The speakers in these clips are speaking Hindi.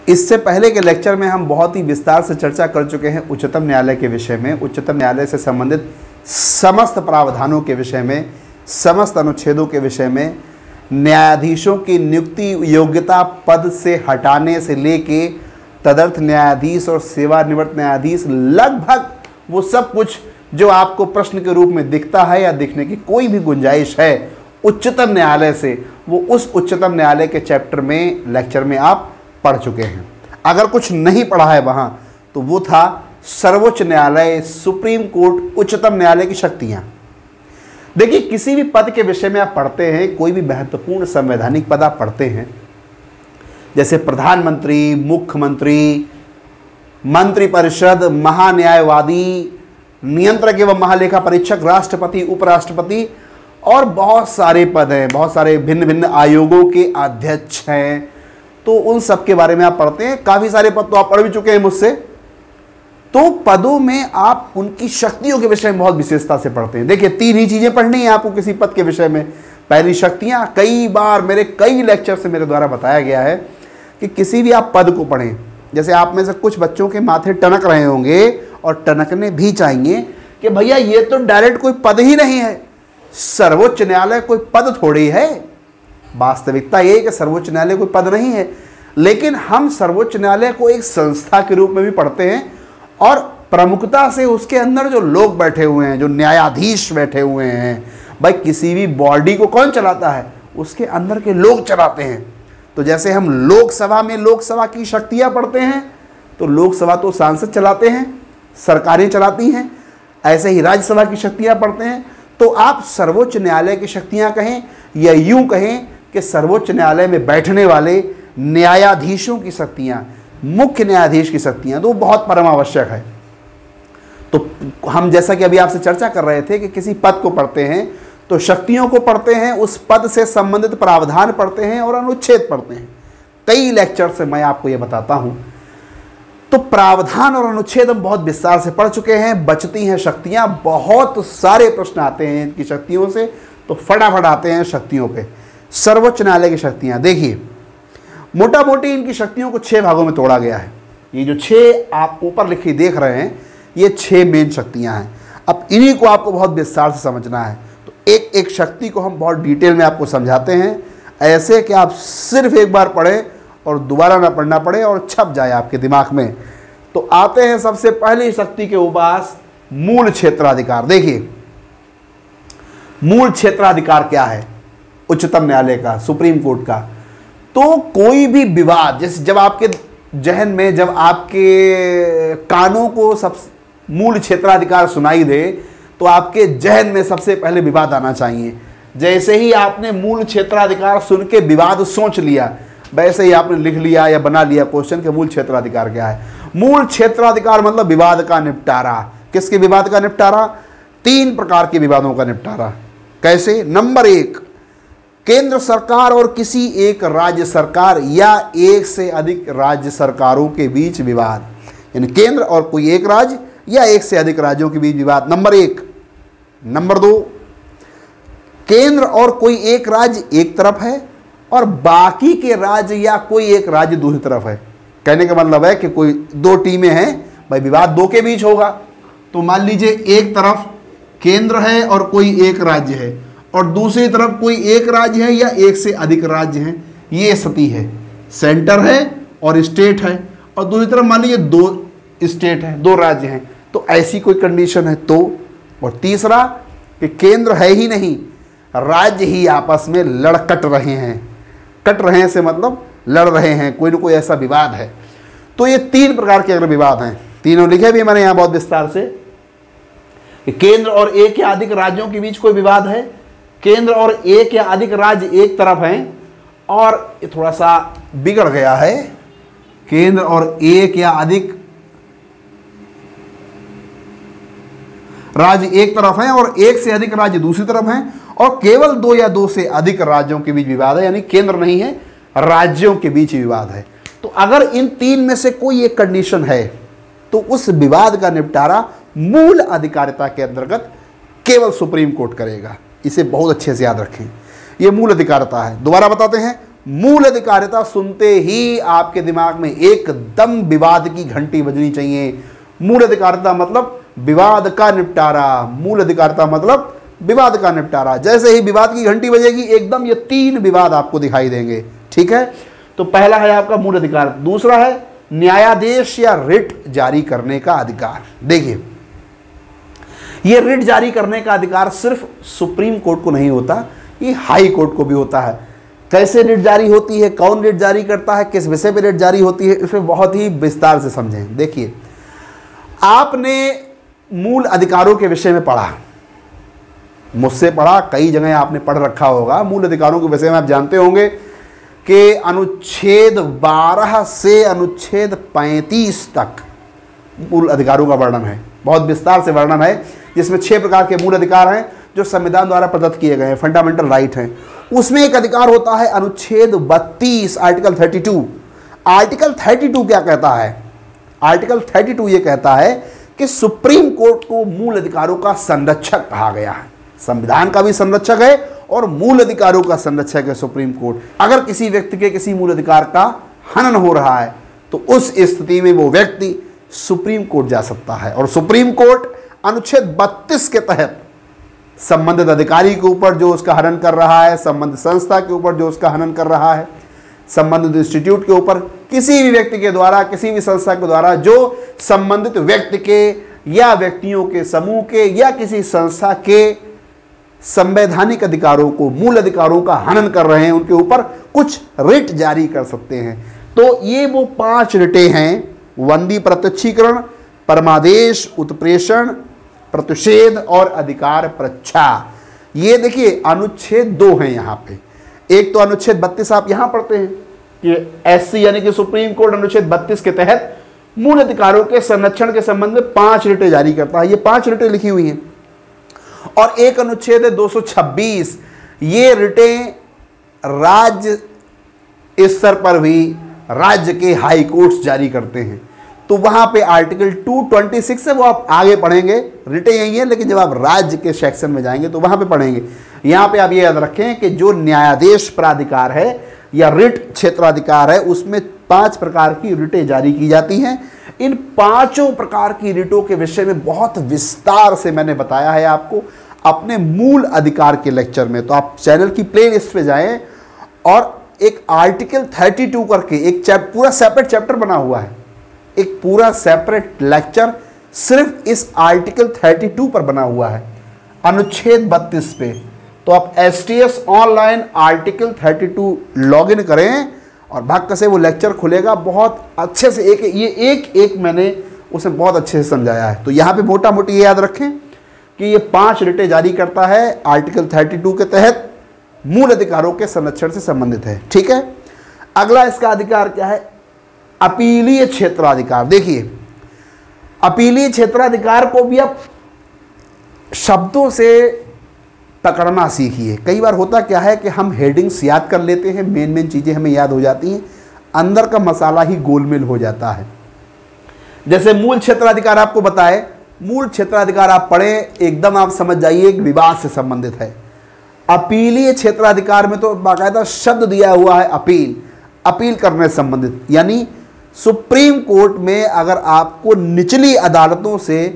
इससे पहले के लेक्चर में हम बहुत ही विस्तार से चर्चा कर चुके हैं उच्चतम न्यायालय के विषय में, उच्चतम न्यायालय से संबंधित समस्त प्रावधानों के विषय में, समस्त अनुच्छेदों के विषय में, न्यायाधीशों की नियुक्ति योग्यता पद से हटाने से लेके तदर्थ न्यायाधीश और सेवानिवृत्त न्यायाधीश, लगभग वो सब कुछ जो आपको प्रश्न के रूप में दिखता है या दिखने की कोई भी गुंजाइश है उच्चतम न्यायालय से, वो उस उच्चतम न्यायालय के चैप्टर में लेक्चर में आप पढ़ चुके हैं। अगर कुछ नहीं पढ़ा है वहाँ तो वो था सर्वोच्च न्यायालय, सुप्रीम कोर्ट, उच्चतम न्यायालय की शक्तियाँ। देखिए, किसी भी पद के विषय में आप पढ़ते हैं, कोई भी महत्वपूर्ण संवैधानिक पद आप पढ़ते हैं, जैसे प्रधानमंत्री, मुख्यमंत्री, मंत्रिपरिषद, महान्यायवादी, नियंत्रक एवं महालेखा परीक्षक, राष्ट्रपति, उपराष्ट्रपति और बहुत सारे पद हैं, बहुत सारे भिन्न भिन्न आयोगों के अध्यक्ष हैं, तो उन सब के बारे में आप पढ़ते हैं। काफ़ी सारे पद तो आप पढ़ भी चुके हैं मुझसे। तो पदों में आप उनकी शक्तियों के विषय में बहुत विशेषता से पढ़ते हैं। देखिए, 3 ही चीज़ें पढ़नी है आपको किसी पद के विषय में। पहली, शक्तियाँ। कई बार मेरे कई लेक्चर से मेरे द्वारा बताया गया है कि किसी भी आप पद को पढ़ें, जैसे आप में से कुछ बच्चों के माथे टनक रहे होंगे और टनकने भी चाहिए कि भैया ये तो डायरेक्ट कोई पद ही नहीं है, सर्वोच्च न्यायालय कोई पद थोड़ी है। वास्तविकता ये है कि सर्वोच्च न्यायालय कोई पद नहीं है, लेकिन हम सर्वोच्च न्यायालय को एक संस्था के रूप में भी पढ़ते हैं और प्रमुखता से उसके अंदर जो लोग बैठे हुए हैं, जो न्यायाधीश बैठे हुए हैं, भाई किसी भी बॉडी को कौन चलाता है? उसके अंदर के लोग चलाते हैं। तो जैसे हम लोकसभा में लोकसभा की शक्तियाँ पढ़ते हैं, तो लोकसभा तो सांसद चलाते हैं, सरकारें चलाती हैं, ऐसे ही राज्यसभा की शक्तियाँ पढ़ते हैं। तो आप सर्वोच्च न्यायालय की शक्तियाँ कहें या यूँ कहें कि सर्वोच्च न्यायालय में बैठने वाले न्यायाधीशों की शक्तियाँ, मुख्य न्यायाधीश की शक्तियाँ, तो बहुत परम आवश्यक है। तो हम जैसा कि अभी आपसे चर्चा कर रहे थे कि किसी पद को पढ़ते हैं तो शक्तियों को पढ़ते हैं, उस पद से संबंधित प्रावधान पढ़ते हैं और अनुच्छेद पढ़ते हैं। कई लेक्चर से मैं आपको ये बताता हूँ। तो प्रावधान और अनुच्छेद हम बहुत विस्तार से पढ़ चुके हैं। बचती हैं शक्तियाँ। बहुत सारे प्रश्न आते हैं इनकी शक्तियों से, तो फटाफट आते हैं शक्तियों पे। सर्वोच्च न्यायालय की शक्तियाँ देखिए, मोटा मोटी इनकी शक्तियों को 6 भागों में तोड़ा गया है। ये जो 6 आप ऊपर लिखी देख रहे हैं, ये 6 मेन शक्तियाँ हैं। अब इन्हीं को आपको बहुत विस्तार से समझना है। तो एक एक शक्ति को हम बहुत डिटेल में आपको समझाते हैं, ऐसे कि आप सिर्फ एक बार पढ़ें और दोबारा ना पढ़ना पड़े और छप जाए आपके दिमाग में। तो आते हैं सबसे पहली शक्ति के उपास, मूल क्षेत्राधिकार। देखिए, मूल क्षेत्राधिकार क्या है? उच्चतम न्यायालय का, सुप्रीम कोर्ट का। तो कोई भी विवाद, जैसे जब आपके जहन में, जब आपके कानों को सब मूल क्षेत्राधिकार सुनाई दे, तो आपके जहन में सबसे पहले विवाद आना चाहिए। जैसे ही आपने मूल क्षेत्राधिकार सुन के विवाद सोच लिया, वैसे ही आपने लिख लिया या बना लिया क्वेश्चन के मूल क्षेत्राधिकार क्या है। मूल क्षेत्राधिकार मतलब विवाद का निपटारा। किसके विवाद का निपटारा? 3 प्रकार के विवादों का निपटारा। कैसे? नंबर 1, केंद्र सरकार और किसी एक राज्य सरकार या एक से अधिक राज्य सरकारों के बीच विवाद, यानी केंद्र और कोई एक राज्य या एक से अधिक राज्यों के बीच विवाद, नंबर 1। नंबर 2, केंद्र और कोई एक राज्य एक तरफ है और बाकी के राज्य या कोई एक राज्य दूसरी तरफ है। कहने का मतलब है कि कोई 2 टीमें हैं, भाई विवाद 2 के बीच होगा। तो मान लीजिए एक तरफ केंद्र है और कोई एक राज्य है, और दूसरी तरफ कोई एक राज्य है या एक से अधिक राज्य हैं। ये स्थिति है, सेंटर है और स्टेट है, और दूसरी तरफ मान लीजिए 2 स्टेट हैं, 2 राज्य हैं। तो ऐसी कोई कंडीशन है तो। और तीसरा कि केंद्र है ही नहीं, राज्य ही आपस में लड़कट रहे हैं। कट रहे हैं से मतलब लड़ रहे हैं, कोई ना कोई ऐसा विवाद है। तो ये 3 प्रकार के अगर विवाद हैं, तीनों लिखे भी मैंने यहाँ बहुत विस्तार से, कि केंद्र और एक या अधिक राज्यों के बीच कोई विवाद है, केंद्र और एक या अधिक राज्य एक तरफ हैं, और ये थोड़ा सा बिगड़ गया है, केंद्र और एक या अधिक राज्य एक तरफ हैं और एक से अधिक राज्य दूसरी तरफ हैं, और केवल 2 या 2 से अधिक राज्यों के बीच विवाद है, यानी केंद्र नहीं है, राज्यों के बीच विवाद है। तो अगर इन 3 में से कोई एक कंडीशन है तो उस विवाद का निपटारा मूल अधिकारिता के अंतर्गत केवल सुप्रीम कोर्ट करेगा। इसे बहुत अच्छे से याद रखें, ये मूल अधिकारिता है। दोबारा बताते हैं, मूल अधिकारिता सुनते ही आपके दिमाग में एकदम विवाद की घंटी बजनी चाहिए। मूल अधिकारिता मतलब विवाद का निपटारा, मूल अधिकारिता मतलब विवाद का निपटारा। जैसे ही विवाद की घंटी बजेगी एकदम ये 3 विवाद आपको दिखाई देंगे, ठीक है। तो पहला है आपका मूल अधिकार, दूसरा है न्यायादेश या रिट जारी करने का अधिकार। देखिए, ये रिट जारी करने का अधिकार सिर्फ सुप्रीम कोर्ट को नहीं होता, ये हाई कोर्ट को भी होता है। कैसे रिट जारी होती है, कौन रिट जारी करता है, किस विषय पे रिट जारी होती है, इसमें बहुत ही विस्तार से समझें। देखिए, आपने मूल अधिकारों के विषय में पढ़ा, मुझसे पढ़ा, कई जगह आपने पढ़ रखा होगा। मूल अधिकारों के विषय में आप जानते होंगे कि अनुच्छेद 12 से अनुच्छेद 35 तक मूल अधिकारों का वर्णन है, बहुत विस्तार से वर्णन है, जिसमें 6 प्रकार के मूल अधिकार हैं जो संविधान द्वारा प्रदत्त किए गए हैं, फंडामेंटल राइट हैं। उसमें एक अधिकार होता है अनुच्छेद 32, आर्टिकल 32। आर्टिकल 32 क्या कहता है? आर्टिकल 32 ये कहता है कि सुप्रीम कोर्ट को मूल अधिकारों का संरक्षक कहा गया है। संविधान का भी संरक्षक है और मूल अधिकारों का संरक्षक है सुप्रीम कोर्ट। अगर किसी व्यक्ति के किसी मूल अधिकार का हनन हो रहा है तो उस स्थिति में वो व्यक्ति सुप्रीम कोर्ट जा सकता है, और सुप्रीम कोर्ट अनुच्छेद 32 के तहत संबंधित अधिकारी के ऊपर जो उसका हनन कर रहा है, संबंधित संस्था के ऊपर जो उसका हनन कर रहा है, संबंधित इंस्टीट्यूट के ऊपर, किसी भी व्यक्ति के द्वारा, किसी भी संस्था के द्वारा जो संबंधित व्यक्ति के या व्यक्तियों के समूह के या किसी संस्था के संवैधानिक अधिकारों को, मूल अधिकारों का हनन कर रहे हैं, उनके ऊपर कुछ रिट जारी कर सकते हैं। तो ये वो 5 रिटें हैं: वंदी प्रत्यक्षीकरण, परमादेश, उत्प्रेषण, प्रतिषेध और अधिकार प्रच्छा। ये देखिए अनुच्छेद 2 हैं यहाँ पे। एक तो अनुच्छेद 32 आप यहाँ पढ़ते हैं कि एससी यानी कि सुप्रीम कोर्ट अनुच्छेद 32 के तहत मूल अधिकारों के संरक्षण के संबंध में 5 रिटें जारी करता है। ये 5 रिटें लिखी हुई हैं। और एक अनुच्छेद है 226, ये रिटें राज्य स्तर पर भी राज्य के हाई कोर्ट्स जारी करते हैं। तो वहां पे आर्टिकल 226 है, वो आप आगे पढ़ेंगे, रिटें यही है, लेकिन जब आप राज्य के सेक्शन में जाएंगे तो वहां पे पढ़ेंगे। यहां पे आप ये याद रखें कि जो न्यायादेश प्राधिकार है या रिट क्षेत्राधिकार है, उसमें 5 प्रकार की रिटें जारी की जाती हैं। इन 5 प्रकार की रिटों के विषय में बहुत विस्तार से मैंने बताया है आपको अपने मूल अधिकार के लेक्चर में। तो आप चैनल की प्लेलिस्ट पे जाएं और एक आर्टिकल 32 करके एक पूरा सेपरेट चैप्टर बना हुआ है, एक पूरा सेपरेट लेक्चर सिर्फ इस आर्टिकल 32 पर बना हुआ है, अनुच्छेद 32 पे। तो आप STS ऑनलाइन आर्टिकल 32 लॉगिन करें और भाग से वो लेक्चर खुलेगा। बहुत अच्छे से एक मैंने उसे बहुत अच्छे से समझाया है। तो यहाँ पे मोटा मोटी ये याद रखें कि ये 5 रिटें जारी करता है, आर्टिकल 32 के तहत मूल अधिकारों के संरक्षण से संबंधित है, ठीक है। अगला इसका अधिकार क्या है? अपीलीय क्षेत्राधिकार। देखिए, अपीलीय क्षेत्राधिकार को भी आप शब्दों से पकड़ना सीखिए। कई बार होता क्या है कि हम हेडिंग्स याद कर लेते हैं, मेन चीज़ें हमें याद हो जाती हैं, अंदर का मसाला ही गोलमेल हो जाता है। जैसे मूल क्षेत्राधिकार आपको बताए, मूल क्षेत्राधिकार आप पढ़ें, एकदम आप समझ जाइए कि विवाद से संबंधित है। अपीलीय क्षेत्राधिकार में तो बाकायदा शब्द दिया हुआ है अपील करने से संबंधित, यानी सुप्रीम कोर्ट में अगर आपको निचली अदालतों से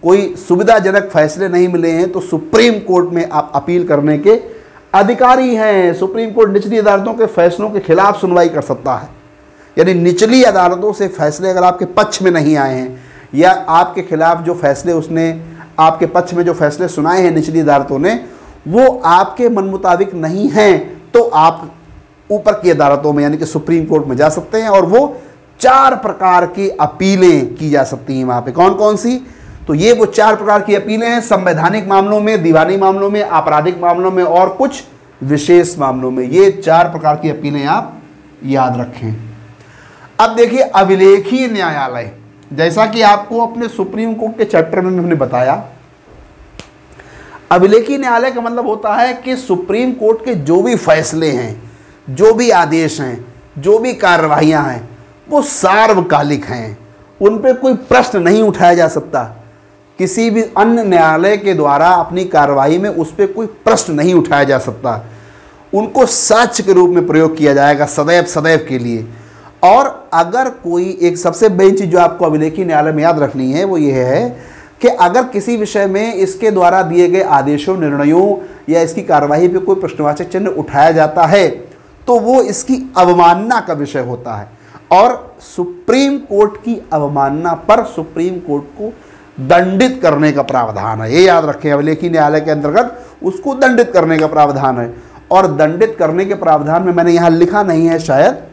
कोई सुविधाजनक फैसले नहीं मिले हैं तो सुप्रीम कोर्ट में आप अपील करने के अधिकारी हैं। सुप्रीम कोर्ट निचली अदालतों के फैसलों के खिलाफ सुनवाई कर सकता है, यानी निचली अदालतों से फैसले अगर आपके पक्ष में नहीं आए हैं या आपके खिलाफ जो फैसले उसने आपके पक्ष में जो फैसले सुनाए हैं निचली अदालतों ने वो आपके मन मुताबिक नहीं हैं, तो आप ऊपर की अदालतों में यानी कि सुप्रीम कोर्ट में जा सकते हैं और वो 4 प्रकार की अपीलें की जा सकती हैं वहाँ पे। कौन कौन सी? तो ये वो 4 प्रकार की अपीलें हैं, संवैधानिक मामलों में, दीवानी मामलों में, आपराधिक मामलों में और कुछ विशेष मामलों में। ये 4 प्रकार की अपीलें आप याद रखें। अब देखिए अभिलेखीय न्यायालय, जैसा कि आपको अपने सुप्रीम कोर्ट के चैप्टर में हमने बताया, अभिलेखीय न्यायालय का मतलब होता है कि सुप्रीम कोर्ट के जो भी फैसले हैं, जो भी आदेश हैं, जो भी कार्रवाइयाँ हैं, वो सार्वकालिक हैं, उन पर कोई प्रश्न नहीं उठाया जा सकता। किसी भी अन्य न्यायालय के द्वारा अपनी कार्रवाई में उस पर कोई प्रश्न नहीं उठाया जा सकता। उनको साक्ष्य के रूप में प्रयोग किया जाएगा सदैव सदैव के लिए। और अगर कोई एक सबसे बड़ी चीज़ जो आपको अभिलेखीय न्यायालय में याद रखनी है वो ये है कि अगर किसी विषय में इसके द्वारा दिए गए आदेशों, निर्णयों या इसकी कार्यवाही पे कोई प्रश्नवाचक चिन्ह उठाया जाता है तो वो इसकी अवमानना का विषय होता है। और सुप्रीम कोर्ट की अवमानना पर सुप्रीम कोर्ट को दंडित करने का प्रावधान है। ये याद रखें, अभिलेखीय न्यायालय के अंतर्गत उसको दंडित करने का प्रावधान है। और दंडित करने के प्रावधान में मैंने यहाँ लिखा नहीं है शायद,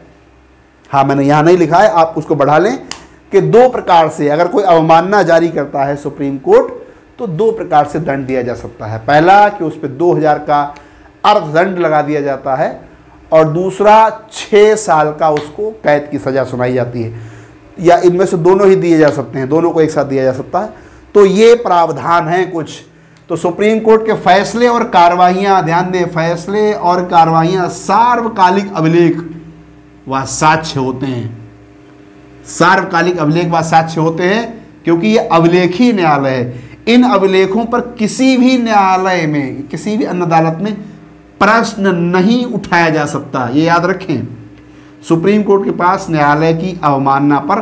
हाँ मैंने यहाँ नहीं लिखा है, आप उसको बढ़ा लें कि 2 प्रकार से अगर कोई अवमानना जारी करता है सुप्रीम कोर्ट तो 2 प्रकार से दंड दिया जा सकता है। पहला कि उस पर 2000 का अर्थदंड लगा दिया जाता है और दूसरा 6 साल का उसको कैद की सज़ा सुनाई जाती है, या इनमें से दोनों ही दिए जा सकते हैं, दोनों को एक साथ दिया जा सकता है। तो ये प्रावधान हैं कुछ। तो सुप्रीम कोर्ट के फैसले और कार्रवाइयाँ, ध्यान दें, फैसले और कार्रवाइयाँ सार्वकालिक अभिलेख व साक्ष्य होते हैं। सार्वकालिक अभिलेख व साक्ष्य होते हैं क्योंकि ये अभिलेखीय न्यायालय है। इन अभिलेखों पर किसी भी न्यायालय में, किसी भी अन्य अदालत में प्रश्न नहीं उठाया जा सकता। ये याद रखें, सुप्रीम कोर्ट के पास न्यायालय की अवमानना पर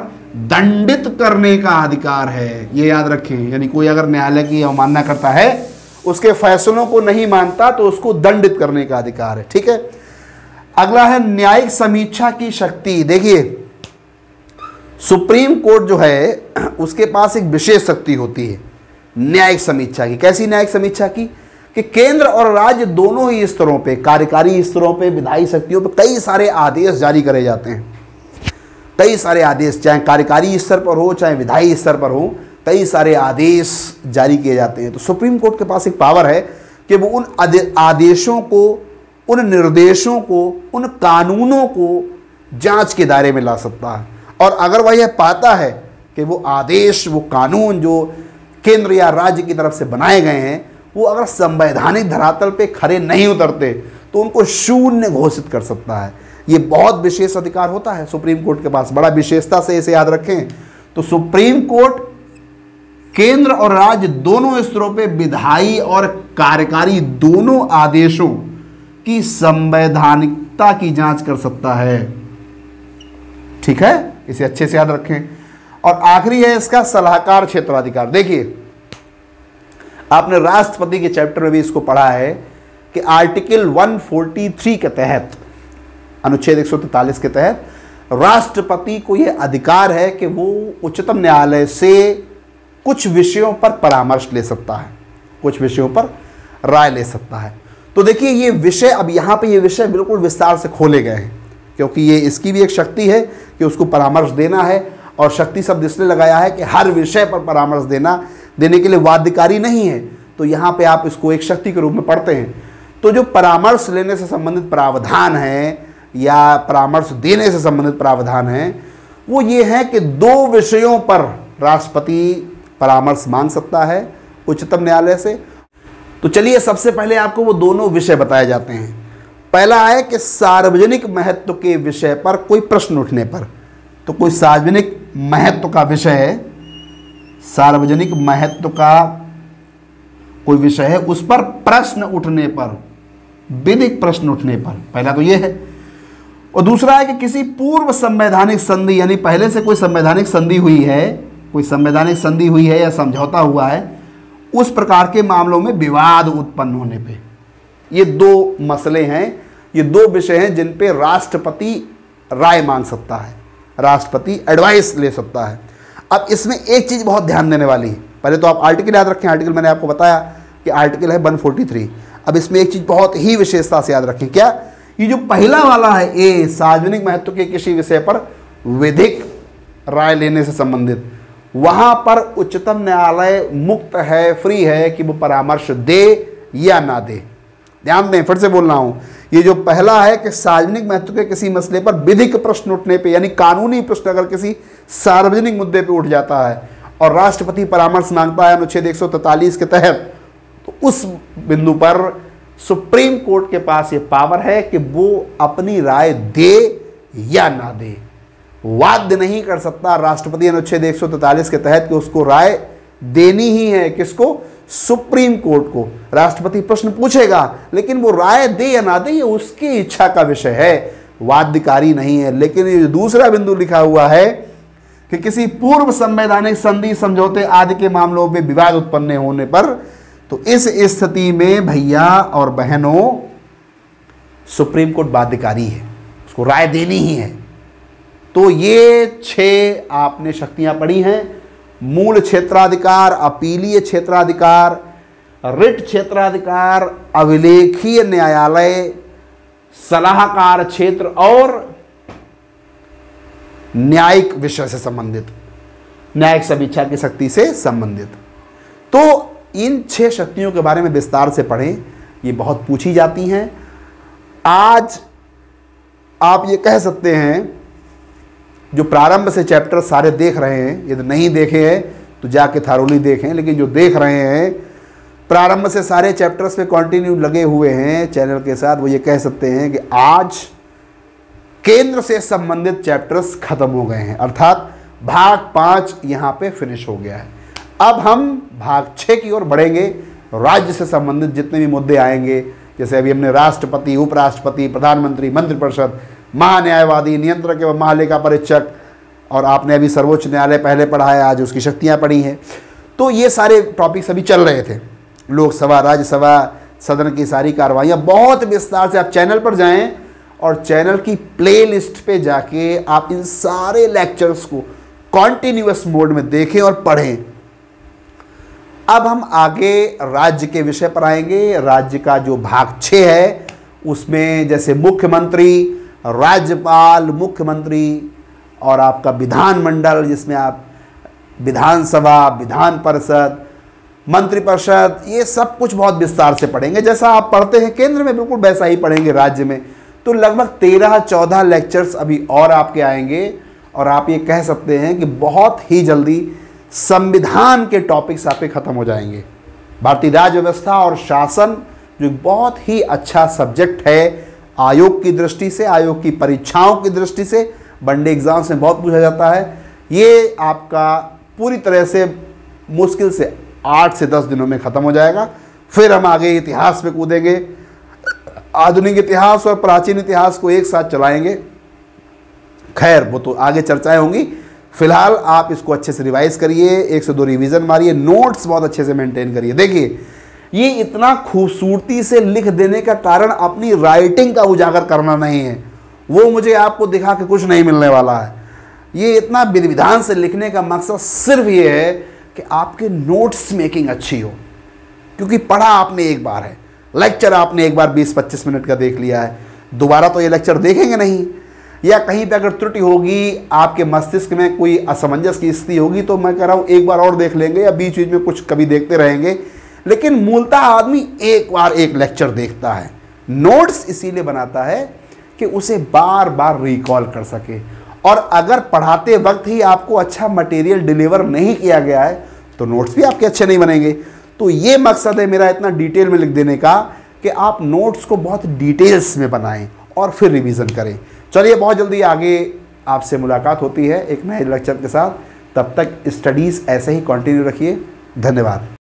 दंडित करने का अधिकार है। ये याद रखें, यानी कोई अगर न्यायालय की अवमानना करता है, उसके फैसलों को नहीं मानता तो उसको दंडित करने का अधिकार है। ठीक है, अगला है न्यायिक समीक्षा की शक्ति। देखिए, सुप्रीम कोर्ट जो है उसके पास एक विशेष शक्ति होती है न्यायिक समीक्षा की। कैसी न्यायिक समीक्षा की? कि केंद्र और राज्य दोनों ही स्तरों पे, कार्यकारी स्तरों पे, विधायी शक्तियों पे कई सारे आदेश जारी करे जाते हैं। कई सारे आदेश, चाहे कार्यकारी स्तर पर हो चाहे विधायी स्तर पर हो, कई सारे आदेश जारी किए जाते हैं। तो सुप्रीम कोर्ट के पास एक पावर है कि वो उन आदेशों को, उन निर्देशों को, उन कानूनों को जांच के दायरे में ला सकता है। और अगर वह यह पाता है कि वो आदेश, वो कानून जो केंद्र या राज्य की तरफ से बनाए गए हैं वो अगर संवैधानिक धरातल पे खरे नहीं उतरते तो उनको शून्य घोषित कर सकता है। ये बहुत विशेष अधिकार होता है सुप्रीम कोर्ट के पास, बड़ा विशेषता से इसे याद रखें। तो सुप्रीम कोर्ट केंद्र और राज्य दोनों स्तरों पे विधायी और कार्यकारी दोनों आदेशों की संवैधानिकता की जांच कर सकता है। ठीक है, इसे अच्छे से याद रखें। और आखिरी है इसका सलाहकार क्षेत्राधिकार। देखिए, आपने राष्ट्रपति के चैप्टर में भी इसको पढ़ा है कि आर्टिकल 143 के तहत, अनुच्छेद 143 के तहत राष्ट्रपति को यह अधिकार है कि वो उच्चतम न्यायालय से कुछ विषयों पर परामर्श ले सकता है, कुछ विषयों पर राय ले सकता है। तो देखिए, ये विषय, अब यहाँ पे ये विषय बिल्कुल विस्तार से खोले गए हैं क्योंकि ये इसकी भी एक शक्ति है कि उसको परामर्श देना है। और शक्ति शब्द इसलिए लगाया है कि हर विषय पर परामर्श देने के लिए बाध्यकारी नहीं है। तो यहाँ पे आप इसको एक शक्ति के रूप में पढ़ते हैं। तो जो परामर्श लेने से संबंधित प्रावधान है या परामर्श देने से संबंधित प्रावधान है वो ये है कि 2 विषयों पर राष्ट्रपति परामर्श मांग सकता है उच्चतम न्यायालय से। तो चलिए, सबसे पहले आपको वो दोनों विषय बताए जाते हैं। पहला है कि सार्वजनिक महत्व के विषय पर कोई प्रश्न उठने पर, तो कोई सार्वजनिक महत्व का विषय है, सार्वजनिक महत्व का कोई विषय है, उस पर प्रश्न उठने पर, विधिक प्रश्न उठने पर, पहला तो ये है। और दूसरा है कि किसी पूर्व संवैधानिक संधि, यानी पहले से कोई संवैधानिक संधि हुई है, कोई संवैधानिक संधि हुई है या समझौता हुआ है, उस प्रकार के मामलों में विवाद उत्पन्न होने पे। ये 2 मसले हैं, ये 2 विषय हैं जिन पे राष्ट्रपति राय मांग सकता है, राष्ट्रपति एडवाइस ले सकता है। अब इसमें एक चीज़ बहुत ध्यान देने वाली है। पहले तो आप आर्टिकल याद रखें, आर्टिकल मैंने आपको बताया कि आर्टिकल है 143। अब इसमें एक चीज़ बहुत ही विशेषता से याद रखें, क्या? ये जो पहला वाला है, ए, सार्वजनिक महत्व के किसी विषय पर विधिक राय लेने से संबंधित, वहाँ पर उच्चतम न्यायालय मुक्त है, फ्री है कि वो परामर्श दे या ना दे। ध्यान दें, फिर से बोल रहा हूँ, ये जो पहला है कि सार्वजनिक महत्व के किसी मसले पर विधिक प्रश्न उठने पे, यानी कानूनी प्रश्न अगर किसी सार्वजनिक मुद्दे पे उठ जाता है और राष्ट्रपति परामर्श मांगता है अनुच्छेद 143 के तहत, तो उस बिंदु पर सुप्रीम कोर्ट के पास ये पावर है कि वो अपनी राय दे या ना दे। वाद्य नहीं कर सकता राष्ट्रपति अनुच्छेद 143 के तहत कि उसको राय देनी ही है। किसको? सुप्रीम कोर्ट को। राष्ट्रपति प्रश्न पूछेगा, लेकिन वो राय दे या ना दे ये उसकी इच्छा का विषय है, बाध्यकारी नहीं है। लेकिन ये दूसरा बिंदु लिखा हुआ है कि किसी पूर्व संवैधानिक संधि, समझौते आदि के मामलों में विवाद उत्पन्न होने पर, तो इस स्थिति में भैया और बहनों सुप्रीम कोर्ट बाध्यकारी है, उसको राय देनी ही है। तो ये 6 आपने शक्तियां पढ़ी हैं: मूल क्षेत्राधिकार, अपीलीय क्षेत्राधिकार, रिट क्षेत्राधिकार, अभिलेखीय न्यायालय, सलाहकार क्षेत्र और न्यायिक विषय से संबंधित, न्यायिक समीक्षा की शक्ति से संबंधित। तो इन 6 शक्तियों के बारे में विस्तार से पढ़ें, ये बहुत पूछी जाती हैं। आज आप ये कह सकते हैं, जो प्रारंभ से चैप्टर सारे देख रहे हैं, यदि नहीं देखे हैं तो जाके थारोली देखें, लेकिन जो देख रहे हैं प्रारंभ से सारे चैप्टर्स पे कंटिन्यू लगे हुए हैं चैनल के साथ, वो ये कह सकते हैं कि आज केंद्र से संबंधित चैप्टर्स खत्म हो गए हैं, अर्थात भाग 5 यहाँ पे फिनिश हो गया है। अब हम भाग 6 की ओर बढ़ेंगे। राज्य से संबंधित जितने भी मुद्दे आएंगे, जैसे अभी हमने राष्ट्रपति, उपराष्ट्रपति, प्रधानमंत्री, मंत्रिपरिषद, महान्यायवादी, नियंत्रक एवं महालेखा परीक्षक, और आपने अभी सर्वोच्च न्यायालय पहले पढ़ा है, आज उसकी शक्तियाँ पढ़ी हैं। तो ये सारे टॉपिक्स अभी चल रहे थे, लोकसभा, राज्यसभा, सदन की सारी कार्रवाइयाँ बहुत विस्तार से। आप चैनल पर जाएं और चैनल की प्लेलिस्ट पे जाके आप इन सारे लेक्चर्स को कॉन्टिन्यूअस मोड में देखें और पढ़ें। अब हम आगे राज्य के विषय पर आएंगे। राज्य का जो भाग 6 है उसमें जैसे मुख्यमंत्री, राज्यपाल, मुख्यमंत्री और आपका विधानमंडल, जिसमें आप विधानसभा, विधान परिषद, मंत्रिपरिषद, ये सब कुछ बहुत विस्तार से पढ़ेंगे। जैसा आप पढ़ते हैं केंद्र में, बिल्कुल वैसा ही पढ़ेंगे राज्य में। तो लगभग 13-14 लेक्चर्स अभी और आपके आएंगे, और आप ये कह सकते हैं कि बहुत ही जल्दी संविधान के टॉपिक्स आपके खत्म हो जाएंगे। भारतीय राज्य व्यवस्था और शासन जो बहुत ही अच्छा सब्जेक्ट है आयोग की दृष्टि से, आयोग की परीक्षाओं की दृष्टि से, वनडे एग्जाम्स में बहुत पूछा जाता है। ये आपका पूरी तरह से मुश्किल से 8 से 10 दिनों में ख़त्म हो जाएगा। फिर हम आगे इतिहास में कूदेंगे, आधुनिक इतिहास और प्राचीन इतिहास को एक साथ चलाएंगे। खैर वो तो आगे चर्चाएं होंगी। फिलहाल आप इसको अच्छे से रिवाइज करिए, 1 से 2 रिवीजन मारिए, नोट्स बहुत अच्छे से मेंटेन करिए। देखिए ये इतना खूबसूरती से लिख देने का कारण अपनी राइटिंग का उजागर करना नहीं है, वो मुझे आपको दिखा के कुछ नहीं मिलने वाला है। ये इतना विधि विधान से लिखने का मकसद सिर्फ ये है कि आपके नोट्स मेकिंग अच्छी हो, क्योंकि पढ़ा आपने एक बार है, लेक्चर आपने एक बार 20-25 मिनट का देख लिया है, दोबारा तो ये लेक्चर देखेंगे नहीं। या कहीं पे अगर त्रुटि होगी, आपके मस्तिष्क में कोई असमंजस की स्थिति होगी, तो मैं कह रहा हूँ एक बार और देख लेंगे, या बीच बीच में कुछ कभी देखते रहेंगे। लेकिन मूलतः आदमी एक बार एक लेक्चर देखता है, नोट्स इसीलिए बनाता है कि उसे बार बार रिकॉल कर सके। और अगर पढ़ाते वक्त ही आपको अच्छा मटेरियल डिलीवर नहीं किया गया है तो नोट्स भी आपके अच्छे नहीं बनेंगे। तो ये मकसद है मेरा इतना डिटेल में लिख देने का कि आप नोट्स को बहुत डिटेल्स में बनाएं और फिर रिवीजन करें। चलिए बहुत जल्दी आगे आपसे मुलाकात होती है एक नए लेक्चर के साथ। तब तक स्टडीज़ ऐसे ही कंटिन्यू रखिए। धन्यवाद।